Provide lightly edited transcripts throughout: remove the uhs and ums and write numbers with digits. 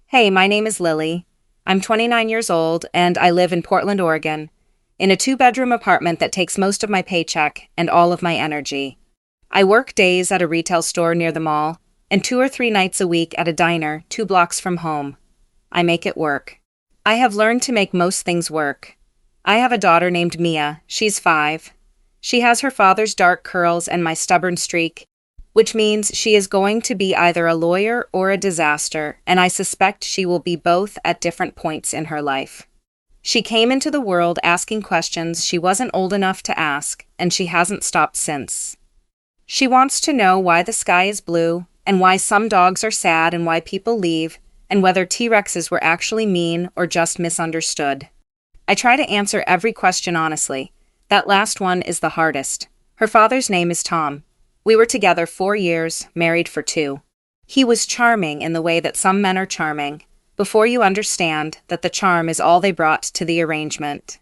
Hey, my name is Lily. I'm 29 years old and I live in Portland, Oregon, in a two-bedroom apartment that takes most of my paycheck and all of my energy. I work days at a retail store near the mall and 2 or 3 nights a week at a diner 2 blocks from home. I make it work. I have learned to make most things work. I have a daughter named Mia. She's 5. She has her father's dark curls and my stubborn streak, which means she is going to be either a lawyer or a disaster, and I suspect she will be both at different points in her life. She came into the world asking questions she wasn't old enough to ask, and she hasn't stopped since. She wants to know why the sky is blue, and why some dogs are sad and why people leave, and whether T-Rexes were actually mean or just misunderstood. I try to answer every question honestly. That last one is the hardest. Her father's name is Tom. We were together 4 years, married for 2. He was charming in the way that some men are charming, before you understand that the charm is all they brought to the arrangement.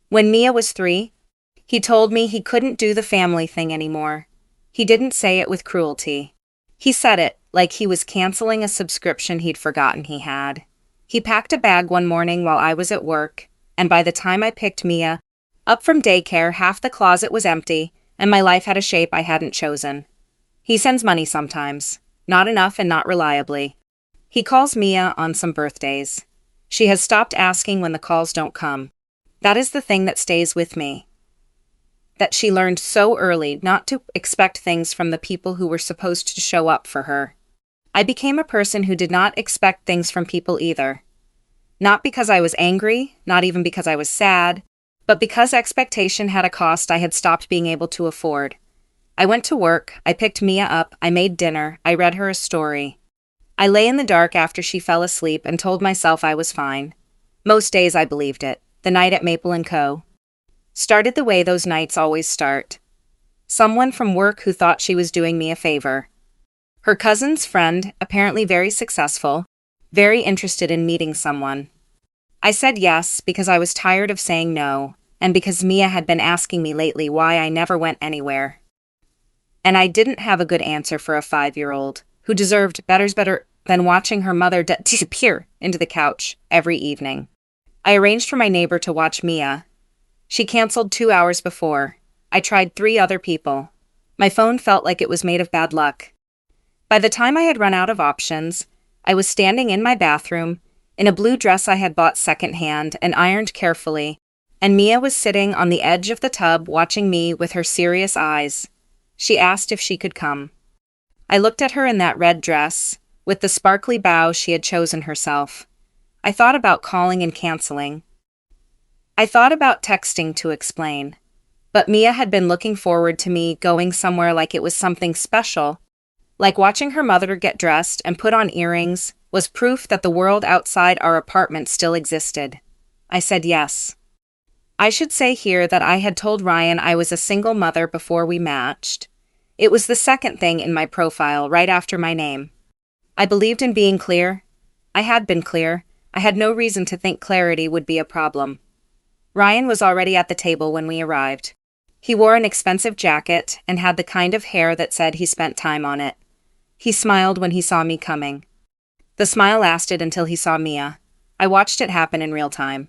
When Mia was 3, he told me he couldn't do the family thing anymore. He didn't say it with cruelty. He said it like he was canceling a subscription he'd forgotten he had. He packed a bag one morning while I was at work, and by the time I picked Mia up from daycare, half the closet was empty, and my life had a shape I hadn't chosen. He sends money sometimes, not enough and not reliably. He calls Mia on some birthdays. She has stopped asking when the calls don't come. That is the thing that stays with me. That she learned so early not to expect things from the people who were supposed to show up for her. I became a person who did not expect things from people either. Not because I was angry, not even because I was sad, but because expectation had a cost I had stopped being able to afford. I went to work, I picked Mia up, I made dinner, I read her a story. I lay in the dark after she fell asleep and told myself I was fine. Most days I believed it. The night at Maple & Co. started the way those nights always start. Someone from work who thought she was doing me a favor. Her cousin's friend, apparently very successful, very interested in meeting someone. I said yes because I was tired of saying no, and because Mia had been asking me lately why I never went anywhere. And I didn't have a good answer for a 5-year-old who deserved better than watching her mother disappear into the couch every evening. I arranged for my neighbor to watch Mia. She canceled 2 hours before. I tried 3 other people. My phone felt like it was made of bad luck. By the time I had run out of options, I was standing in my bathroom, in a blue dress I had bought secondhand and ironed carefully, and Mia was sitting on the edge of the tub watching me with her serious eyes. She asked if she could come. I looked at her in that red dress, with the sparkly bow she had chosen herself. I thought about calling and canceling. I thought about texting to explain. But Mia had been looking forward to me going somewhere like it was something special, like watching her mother get dressed and put on earrings was proof that the world outside our apartment still existed. I said yes. I should say here that I had told Ryan I was a single mother before we matched. It was the second thing in my profile right after my name. I believed in being clear. I had been clear. I had no reason to think clarity would be a problem. Ryan was already at the table when we arrived. He wore an expensive jacket and had the kind of hair that said he spent time on it. He smiled when he saw me coming. The smile lasted until he saw Mia. I watched it happen in real time.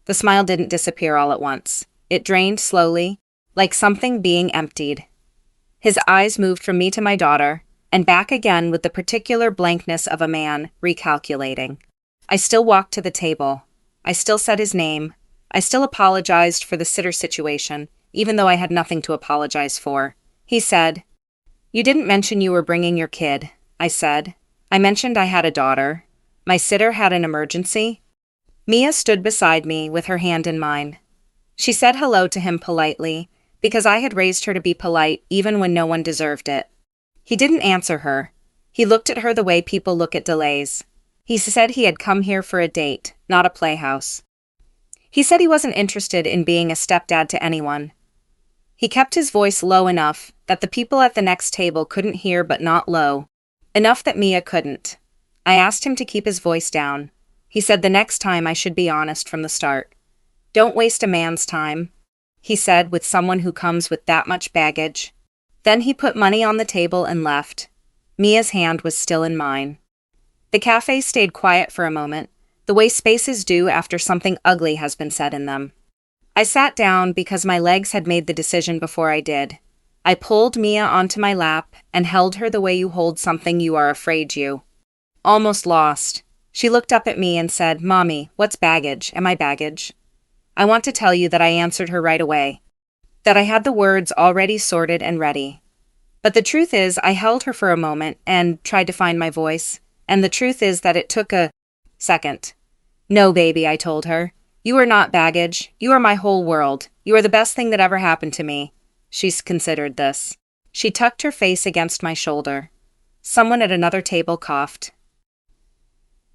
The smile didn't disappear all at once. It drained slowly, like something being emptied. His eyes moved from me to my daughter, and back again with the particular blankness of a man recalculating. I still walked to the table. I still said his name. I still apologized for the sitter situation, even though I had nothing to apologize for. He said, "You didn't mention you were bringing your kid," I said. I mentioned I had a daughter. My sitter had an emergency. Mia stood beside me with her hand in mine. She said hello to him politely, because I had raised her to be polite even when no one deserved it. He didn't answer her. He looked at her the way people look at delays. He said he had come here for a date, not a playhouse. He said he wasn't interested in being a stepdad to anyone. He kept his voice low enough that the people at the next table couldn't hear but not low. Enough that Mia couldn't. I asked him to keep his voice down. He said the next time I should be honest from the start. "Don't waste a man's time," he said, with someone who comes with that much baggage. Then he put money on the table and left. Mia's hand was still in mine. The cafe stayed quiet for a moment, the way spaces do after something ugly has been said in them. I sat down because my legs had made the decision before I did. I pulled Mia onto my lap and held her the way you hold something you are afraid you almost lost. She looked up at me and said, "Mommy, what's baggage? Am I baggage?" I want to tell you that I answered her right away, that I had the words already sorted and ready. But the truth is, I held her for a moment and tried to find my voice, and the truth is that it took a second. "No, baby," I told her. "You are not baggage. You are my whole world. You are the best thing that ever happened to me." She's considered this. She tucked her face against my shoulder. Someone at another table coughed.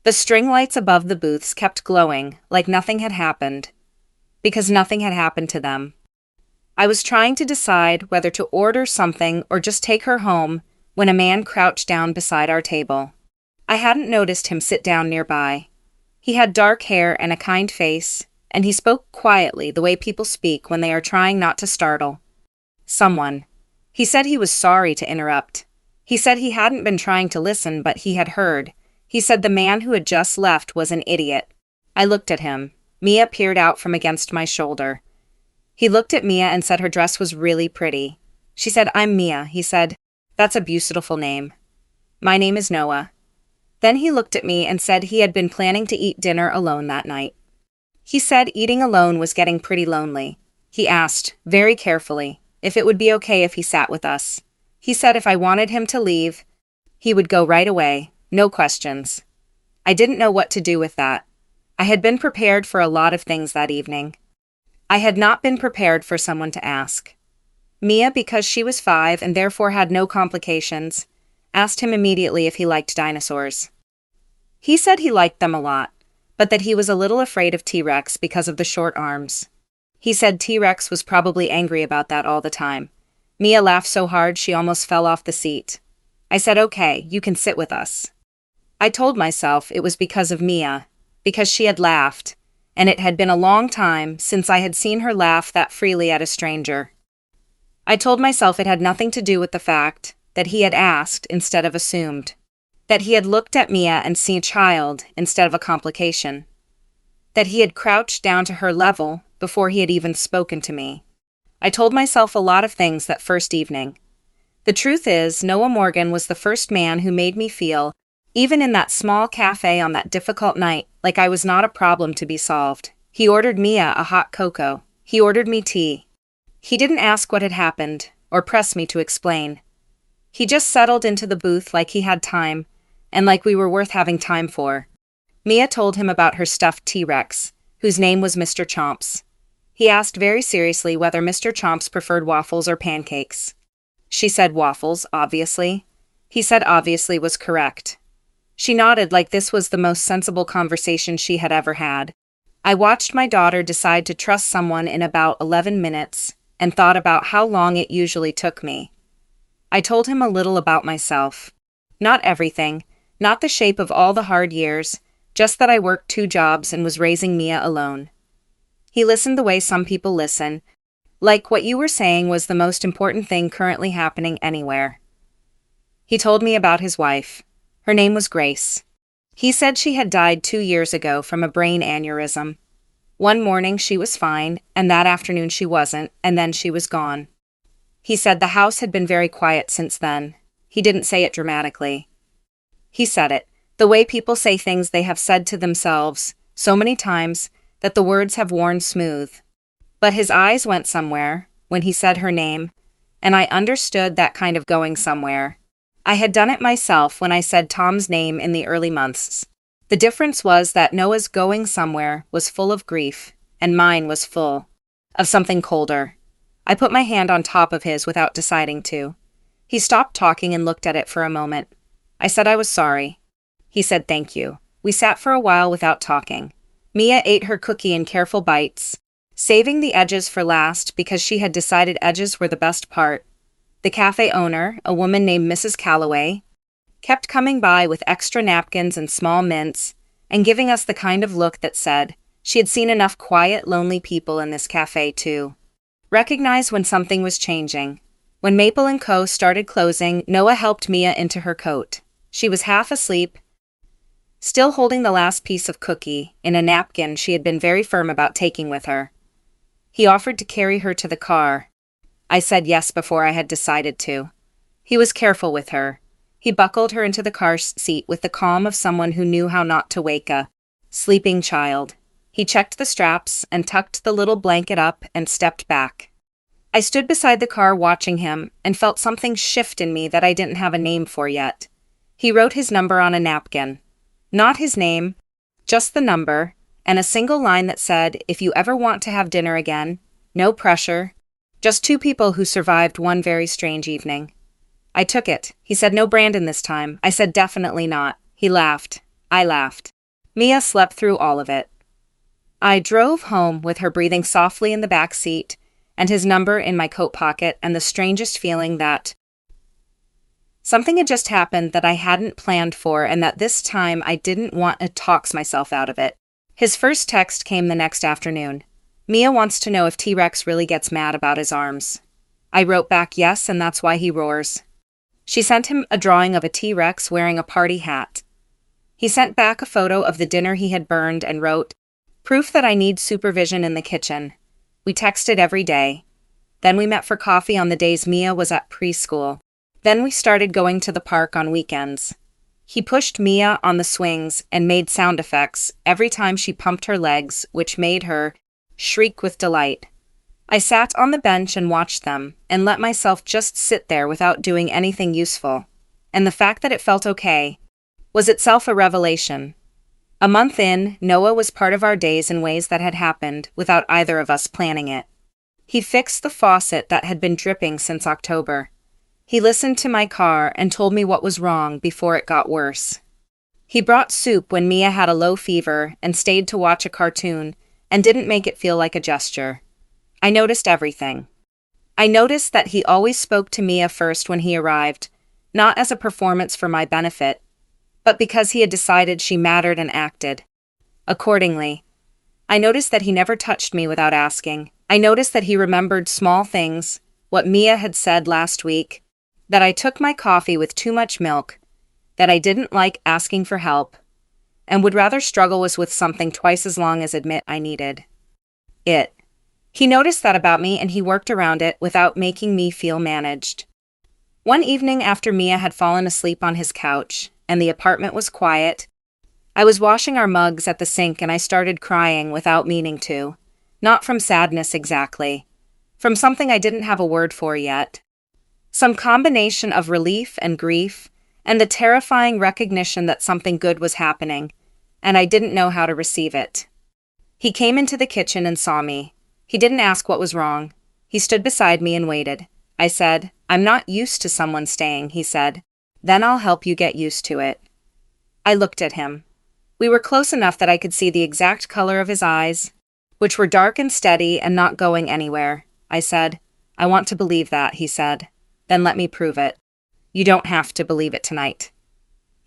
The string lights above the booths kept glowing, like nothing had happened, because nothing had happened to them. I was trying to decide whether to order something or just take her home when a man crouched down beside our table. I hadn't noticed him sit down nearby. He had dark hair and a kind face, and he spoke quietly the way people speak when they are trying not to startle someone. He said he was sorry to interrupt. He said he hadn't been trying to listen, but he had heard. He said the man who had just left was an idiot. I looked at him. Mia peered out from against my shoulder. He looked at Mia and said her dress was really pretty. She said, "I'm Mia." He said, "That's a beautiful name." "My name is Noah." Then he looked at me and said he had been planning to eat dinner alone that night. He said eating alone was getting pretty lonely. He asked, very carefully, if it would be okay if he sat with us. He said if I wanted him to leave, he would go right away, no questions. I didn't know what to do with that. I had been prepared for a lot of things that evening. I had not been prepared for someone to ask. Mia, because she was 5 and therefore had no complications, asked him immediately if he liked dinosaurs. He said he liked them a lot, but that he was a little afraid of T-Rex because of the short arms. He said T-Rex was probably angry about that all the time. Mia laughed so hard she almost fell off the seat. I said, "Okay, you can sit with us." I told myself it was because of Mia, because she had laughed, and it had been a long time since I had seen her laugh that freely at a stranger. I told myself it had nothing to do with the fact that he had asked instead of assumed, that he had looked at Mia and seen a child instead of a complication, that he had crouched down to her level before he had even spoken to me. I told myself a lot of things that first evening. The truth is, Noah Morgan was the first man who made me feel, even in that small cafe on that difficult night, like I was not a problem to be solved. He ordered Mia a hot cocoa. He ordered me tea. He didn't ask what had happened, or press me to explain. He just settled into the booth like he had time, and like we were worth having time for. Mia told him about her stuffed T-Rex, whose name was Mr. Chomps. He asked very seriously whether Mr. Chomps preferred waffles or pancakes. She said waffles, obviously. He said obviously was correct. She nodded like this was the most sensible conversation she had ever had. I watched my daughter decide to trust someone in about 11 minutes and thought about how long it usually took me. I told him a little about myself. Not everything, not the shape of all the hard years, just that I worked 2 jobs and was raising Mia alone. He listened the way some people listen, like what you were saying was the most important thing currently happening anywhere. He told me about his wife. Her name was Grace. He said she had died 2 years ago from a brain aneurysm. One morning she was fine, and that afternoon she wasn't, and then she was gone. He said the house had been very quiet since then. He didn't say it dramatically. He said it, the way people say things they have said to themselves so many times that the words have worn smooth. But his eyes went somewhere when he said her name, and I understood that kind of going somewhere. I had done it myself when I said Tom's name in the early months. The difference was that Noah's going somewhere was full of grief, and mine was full of something colder. I put my hand on top of his without deciding to. He stopped talking and looked at it for a moment. I said I was sorry. He said thank you. We sat for a while without talking. Mia ate her cookie in careful bites, saving the edges for last because she had decided edges were the best part. The cafe owner, a woman named Mrs. Calloway, kept coming by with extra napkins and small mints, and giving us the kind of look that said she had seen enough quiet, lonely people in this cafe too. Recognized when something was changing. When Maple & Co. started closing, Noah helped Mia into her coat. She was half asleep, still holding the last piece of cookie in a napkin she had been very firm about taking with her. He offered to carry her to the car. I said yes before I had decided to. He was careful with her. He buckled her into the car seat with the calm of someone who knew how not to wake a sleeping child. He checked the straps and tucked the little blanket up and stepped back. I stood beside the car watching him and felt something shift in me that I didn't have a name for yet. He wrote his number on a napkin. Not his name, just the number, and a single line that said, "If you ever want to have dinner again, no pressure, just two people who survived one very strange evening." I took it. He said no Brandon this time. I said definitely not. He laughed. I laughed. Mia slept through all of it. I drove home with her breathing softly in the back seat and his number in my coat pocket and the strangest feeling that something had just happened that I hadn't planned for and that this time I didn't want to talk myself out of it. His first text came the next afternoon. Mia wants to know if T-Rex really gets mad about his arms. I wrote back yes, and that's why he roars. She sent him a drawing of a T-Rex wearing a party hat. He sent back a photo of the dinner he had burned and wrote, "Proof that I need supervision in the kitchen." We texted every day. Then we met for coffee on the days Mia was at preschool. Then we started going to the park on weekends. He pushed Mia on the swings and made sound effects every time she pumped her legs, which made her shriek with delight. I sat on the bench and watched them, and let myself just sit there without doing anything useful. And the fact that it felt okay was itself a revelation. A month in, Noah was part of our days in ways that had happened without either of us planning it. He fixed the faucet that had been dripping since October. He listened to my car and told me what was wrong before it got worse. He brought soup when Mia had a low fever and stayed to watch a cartoon and didn't make it feel like a gesture. I noticed everything. I noticed that he always spoke to Mia first when he arrived, not as a performance for my benefit, but because he had decided she mattered and acted accordingly. I noticed that he never touched me without asking. I noticed that he remembered small things, what Mia had said last week, that I took my coffee with too much milk, that I didn't like asking for help, and would rather struggle with something twice as long as admit I needed it. He noticed that about me and he worked around it without making me feel managed. One evening after Mia had fallen asleep on his couch and the apartment was quiet, I was washing our mugs at the sink and I started crying without meaning to. Not from sadness exactly. From something I didn't have a word for yet. Some combination of relief and grief and the terrifying recognition that something good was happening, and I didn't know how to receive it. He came into the kitchen and saw me. He didn't ask what was wrong. He stood beside me and waited. I said, "I'm not used to someone staying," he said. "Then I'll help you get used to it." I looked at him. We were close enough that I could see the exact color of his eyes, which were dark and steady and not going anywhere. I said, "I want to believe that," he said. "Then let me prove it." "You don't have to believe it tonight."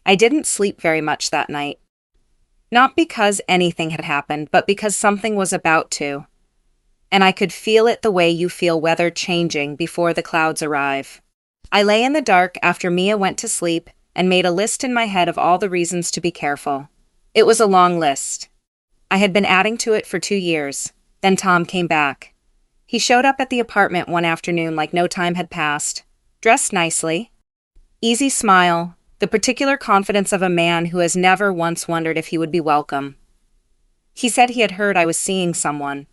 I didn't sleep very much that night. Not because anything had happened, but because something was about to. And I could feel it the way you feel weather changing before the clouds arrive. I lay in the dark after Mia went to sleep and made a list in my head of all the reasons to be careful. It was a long list. I had been adding to it for 2 years. Then Tom came back. He showed up at the apartment one afternoon like no time had passed, dressed nicely. Easy smile, the particular confidence of a man who has never once wondered if he would be welcome. He said he had heard I was seeing someone.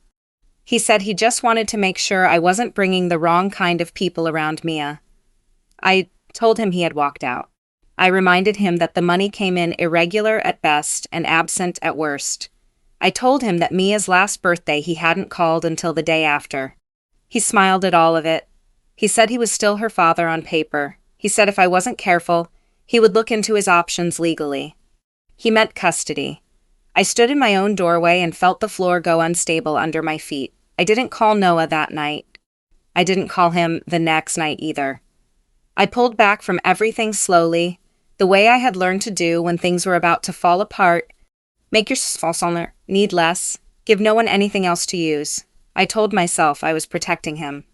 He said he just wanted to make sure I wasn't bringing the wrong kind of people around Mia. I told him he had walked out. I reminded him that the money came in irregular at best and absent at worst. I told him that Mia's last birthday he hadn't called until the day after. He smiled at all of it. He said he was still her father on paper. He said if I wasn't careful, he would look into his options legally. He meant custody. I stood in my own doorway and felt the floor go unstable under my feet. I didn't call Noah that night. I didn't call him the next night either. I pulled back from everything slowly, the way I had learned to do when things were about to fall apart. Make yourself need less. Give no one anything else to use. I told myself I was protecting him.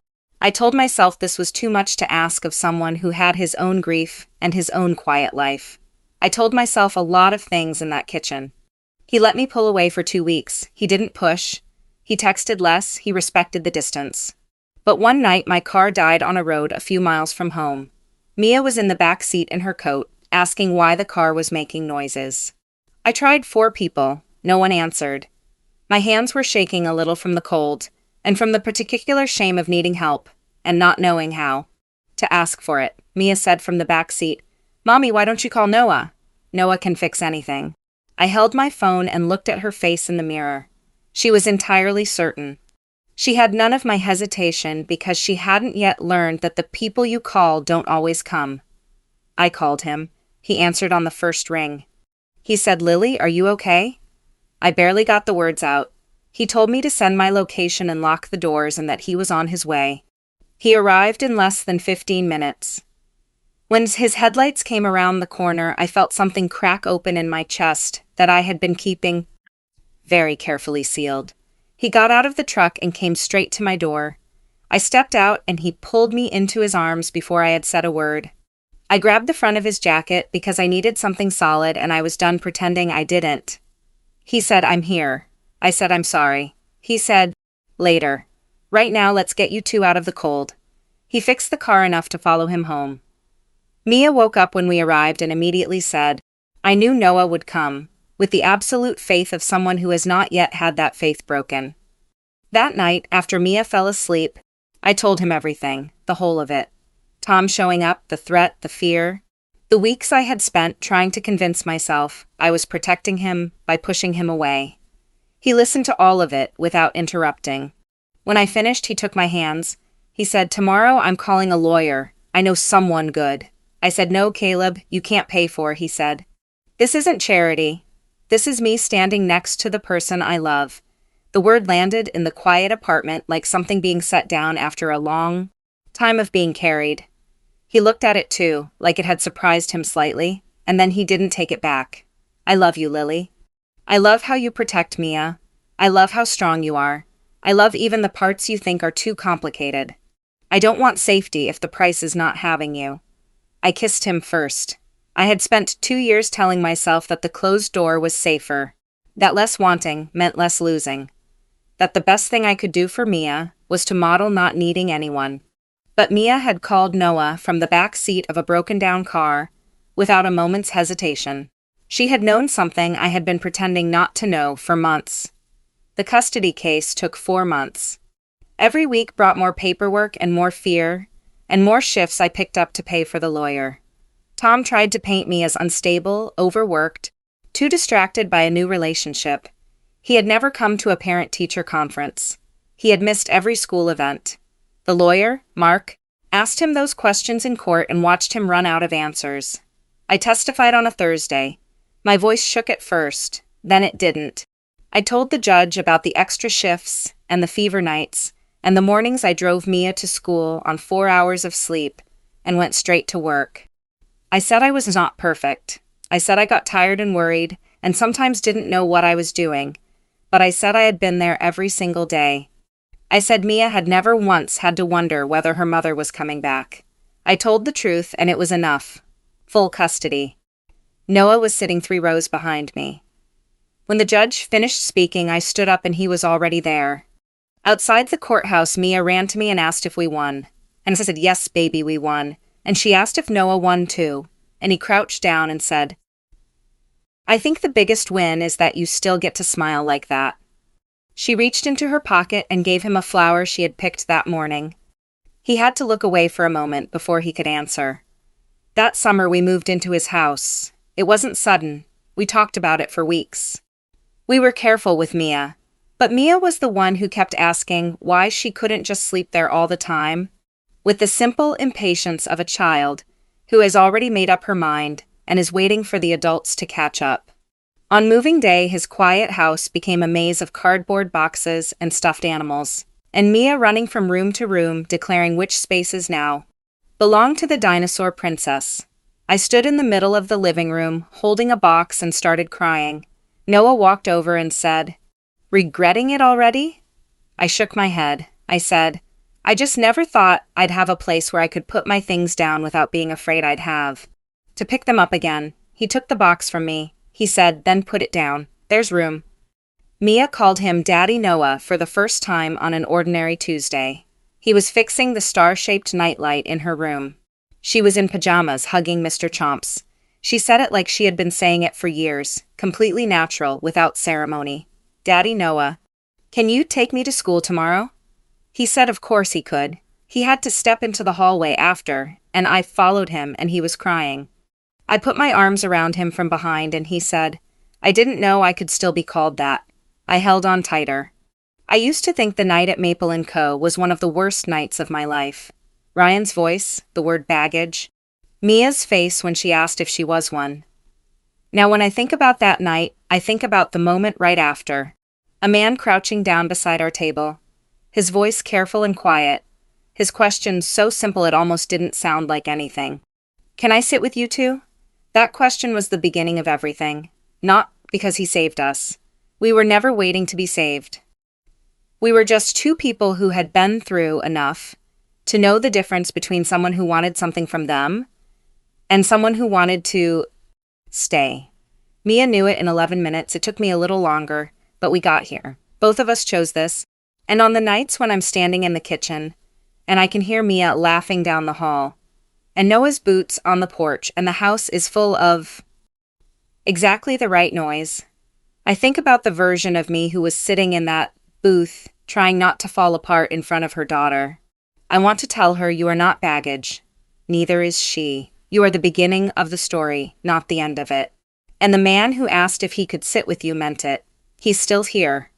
I told myself this was too much to ask of someone who had his own grief and his own quiet life. I told myself a lot of things in that kitchen. He let me pull away for 2 weeks. He didn't push. He texted less. He respected the distance. But one night, my car died on a road a few miles from home. Mia was in the back seat in her coat, asking why the car was making noises. I tried 4 people. No one answered. My hands were shaking a little from the cold, and from the particular shame of needing help, and not knowing how to ask for it. Mia said from the back seat, "Mommy, why don't you call Noah? Noah can fix anything." I held my phone and looked at her face in the mirror. She was entirely certain. She had none of my hesitation because she hadn't yet learned that the people you call don't always come. I called him. He answered on the first ring. He said, "Lily, are you okay?" I barely got the words out. He told me to send my location and lock the doors and that he was on his way. He arrived in less than 15 minutes. When his headlights came around the corner, I felt something crack open in my chest that I had been keeping very carefully sealed. He got out of the truck and came straight to my door. I stepped out and he pulled me into his arms before I had said a word. I grabbed the front of his jacket because I needed something solid and I was done pretending I didn't. He said, "I'm here." I said, "I'm sorry." He said, "Later. Right now, let's get you 2 out of the cold." He fixed the car enough to follow him home. Mia woke up when we arrived and immediately said, "I knew Noah would come," with the absolute faith of someone who has not yet had that faith broken. That night, after Mia fell asleep, I told him everything, the whole of it. Tom showing up, the threat, the fear. The weeks I had spent trying to convince myself I was protecting him by pushing him away. He listened to all of it without interrupting. When I finished, he took my hands. He said, "Tomorrow I'm calling a lawyer. I know someone good." I said, "No, Caleb, you can't pay for," he said. "This isn't charity. This is me standing next to the person I love." The word landed in the quiet apartment like something being set down after a long time of being carried. He looked at it too, like it had surprised him slightly, and then he didn't take it back. "I love you, Lily. I love how you protect Mia. I love how strong you are. I love even the parts you think are too complicated. I don't want safety if the price is not having you." I kissed him first. I had spent 2 years telling myself that the closed door was safer, that less wanting meant less losing, that the best thing I could do for Mia was to model not needing anyone. But Mia had called Noah from the back seat of a broken-down car without a moment's hesitation. She had known something I had been pretending not to know for months. The custody case took 4 months. Every week brought more paperwork and more fear, and more shifts I picked up to pay for the lawyer. Tom tried to paint me as unstable, overworked, too distracted by a new relationship. He had never come to a parent-teacher conference. He had missed every school event. The lawyer, Mark, asked him those questions in court and watched him run out of answers. I testified on a Thursday. My voice shook at first, then it didn't. I told the judge about the extra shifts and the fever nights, and the mornings I drove Mia to school on 4 hours of sleep and went straight to work. I said I was not perfect. I said I got tired and worried, and sometimes didn't know what I was doing, but I said I had been there every single day. I said Mia had never once had to wonder whether her mother was coming back. I told the truth, and it was enough. Full custody. Noah was sitting 3 rows behind me. When the judge finished speaking, I stood up and he was already there. Outside the courthouse, Mia ran to me and asked if we won. And I said, "Yes, baby, we won." And she asked if Noah won too. And he crouched down and said, "I think the biggest win is that you still get to smile like that." She reached into her pocket and gave him a flower she had picked that morning. He had to look away for a moment before he could answer. That summer we moved into his house. It wasn't sudden. We talked about it for weeks. We were careful with Mia. But Mia was the one who kept asking why she couldn't just sleep there all the time, with the simple impatience of a child who has already made up her mind and is waiting for the adults to catch up. On moving day, his quiet house became a maze of cardboard boxes and stuffed animals, and Mia running from room to room declaring which spaces now belonged to the dinosaur princess. I stood in the middle of the living room, holding a box, and started crying. Noah walked over and said, "Regretting it already?" I shook my head. I said, "I just never thought I'd have a place where I could put my things down without being afraid I'd have to pick them up again." He took the box from me, he said, then put it down. There's room. Mia called him Daddy Noah for the first time on an ordinary Tuesday. He was fixing the star-shaped nightlight in her room. She was in pajamas, hugging Mr. Chomps. She said it like she had been saying it for years, completely natural, without ceremony. Daddy Noah, can you take me to school tomorrow? He said of course he could. He had to step into the hallway after, and I followed him and he was crying. I put my arms around him from behind and he said, I didn't know I could still be called that. I held on tighter. I used to think the night at Maple & Co. was one of the worst nights of my life. Ryan's voice, the word baggage. Mia's face when she asked if she was one. Now when I think about that night, I think about the moment right after. A man crouching down beside our table. His voice careful and quiet. His question so simple it almost didn't sound like anything. Can I sit with you two? That question was the beginning of everything. Not because he saved us. We were never waiting to be saved. We were just two people who had been through enough to know the difference between someone who wanted something from them and someone who wanted to stay. Mia knew it in 11 minutes. It took me a little longer, but we got here. Both of us chose this. And on the nights when I'm standing in the kitchen and I can hear Mia laughing down the hall, and Noah's boots on the porch, and the house is full of exactly the right noise, I think about the version of me who was sitting in that booth, trying not to fall apart in front of her daughter. I want to tell her you are not baggage. Neither is she. You are the beginning of the story, not the end of it. And the man who asked if he could sit with you meant it. He's still here,